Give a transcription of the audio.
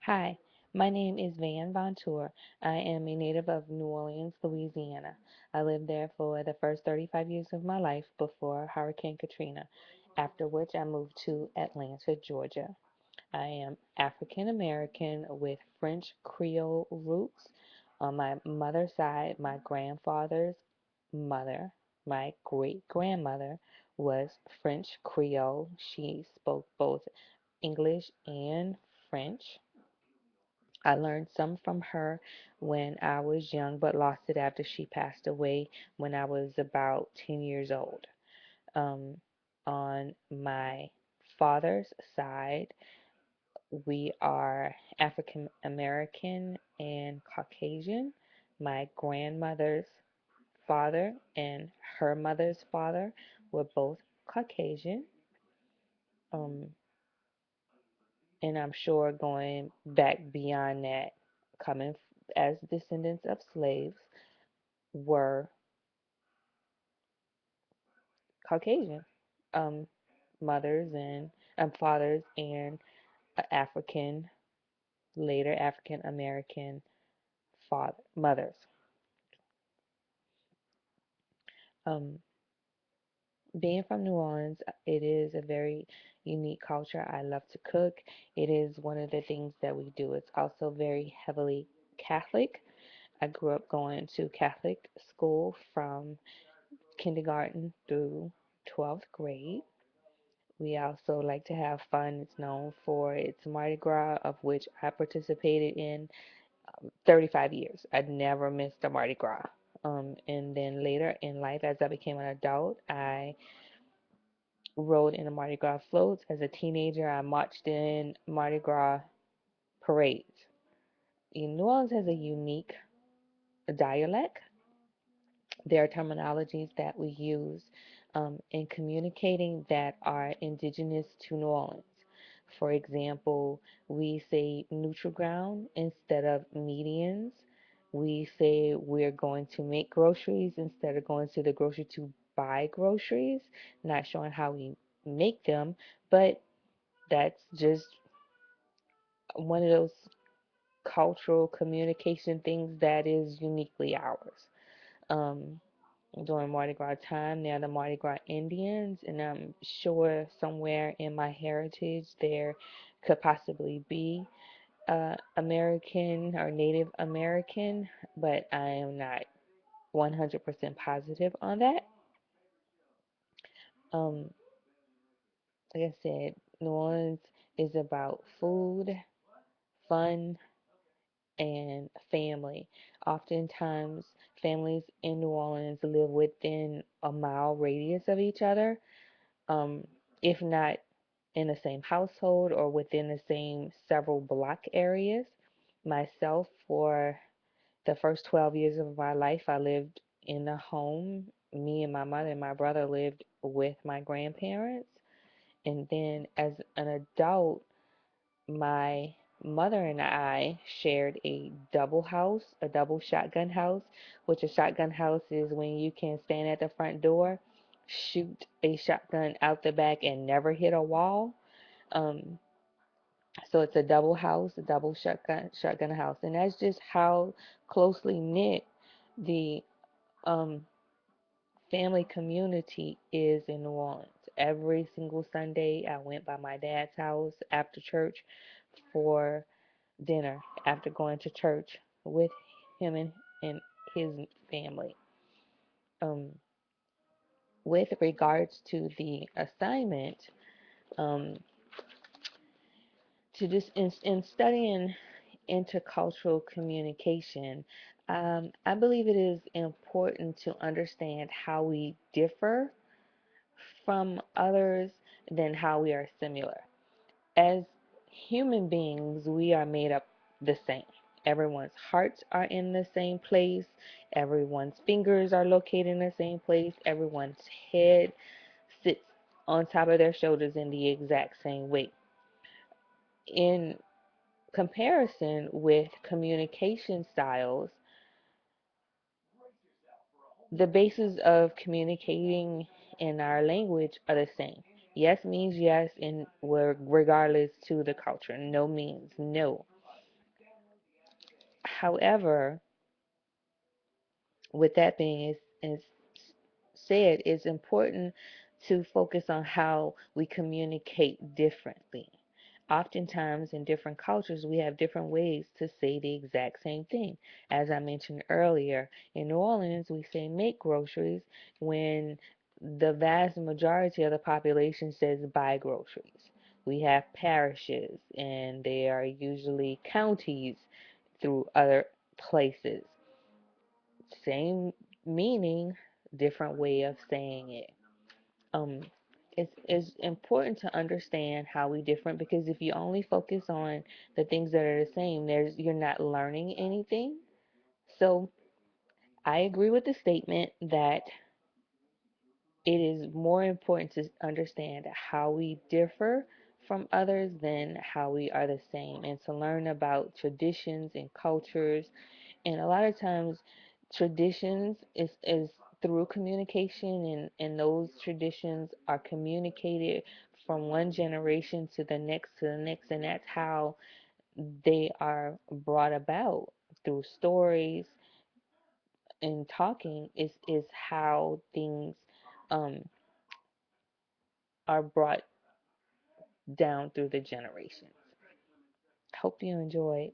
Hi, my name is Vontoure. I am a native of New Orleans, Louisiana. I lived there for the first 35 years of my life before Hurricane Katrina, after which I moved to Atlanta, Georgia. I am African American with French Creole roots. On my mother's side, my grandfather's mother, my great grandmother, was French Creole. She spoke both English and French. I learned some from her when I was young, but lost it after she passed away when I was about 10 years old. Um, on my father's side, we are African American and Caucasian. My grandmother's father and her mother's father were both Caucasian. Um, and I'm sure going back beyond that, coming as descendants of slaves, were Caucasian um, mothers and fathers and African, later African American father mothers. Um, Being from New Orleans, it is a very unique culture. I love to cook. It is one of the things that we do. It's also very heavily Catholic. I grew up going to Catholic school from kindergarten through 12th grade. We also like to have fun. It's known for its Mardi Gras, of which I participated in 35 years. I never missed a Mardi Gras. And then later in life, as I became an adult, I rode in the Mardi Gras floats. As a teenager, I marched in Mardi Gras parades. New Orleans has a unique dialect. There are terminologies that we use in communicating that are indigenous to New Orleans. For example, we say neutral ground instead of medians. We say we're going to make groceries instead of going to the grocery to buy groceries, not showing how we make them, but that's just one of those cultural communication things that is uniquely ours. Um, During Mardi Gras time, they're the Mardi Gras Indians, and I'm sure somewhere in my heritage there could possibly be American or Native American, but I am not 100% positive on that. Um, like I said, New Orleans is about food, fun, and family. Oftentimes, families in New Orleans live within a mile radius of each other, um, if not in the same household or within the same several block areas. Myself, for the first 12 years of my life, I lived in a home. Me and my mother and my brother lived with my grandparents. And then as an adult, my mother and I shared a double house, a double shotgun house, which a shotgun house is when you can stand at the front door, shoot a shotgun out the back, and never hit a wall. Um, so it's a double house, a double shotgun house, and that's just how closely knit the um, family community is in New Orleans. Every single Sunday, I went by my dad's house after church for dinner after going to church with him and his family. Um, with regards to the assignment, um, to just in studying intercultural communication, I believe it is important to understand how we differ from others than how we are similar. As human beings, we are made up the same. Everyone's hearts are in the same place. Everyone's fingers are located in the same place. Everyone's head sits on top of their shoulders in the exact same way. In comparison with communication styles, the basis of communicating in our language are the same. Yes means yes, and regardless to the culture. No means no. However, with that being said, it's important to focus on how we communicate differently. Oftentimes, in different cultures, we have different ways to say the exact same thing. As I mentioned earlier, in New Orleans, we say make groceries when the vast majority of the population says buy groceries. We have parishes, and they are usually counties through other places. Same meaning, different way of saying it. Um, it's important to understand how we different, because if you only focus on the things that are the same, you're not learning anything. So I agree with the statement that it is more important to understand how we differ from others than how we are the same, and to learn about traditions and cultures. And a lot of times traditions is through communication, and those traditions are communicated from one generation to the next to the next, and that's how they are brought about through stories and talking is how things um, are brought down through the generations. Hope you enjoyed.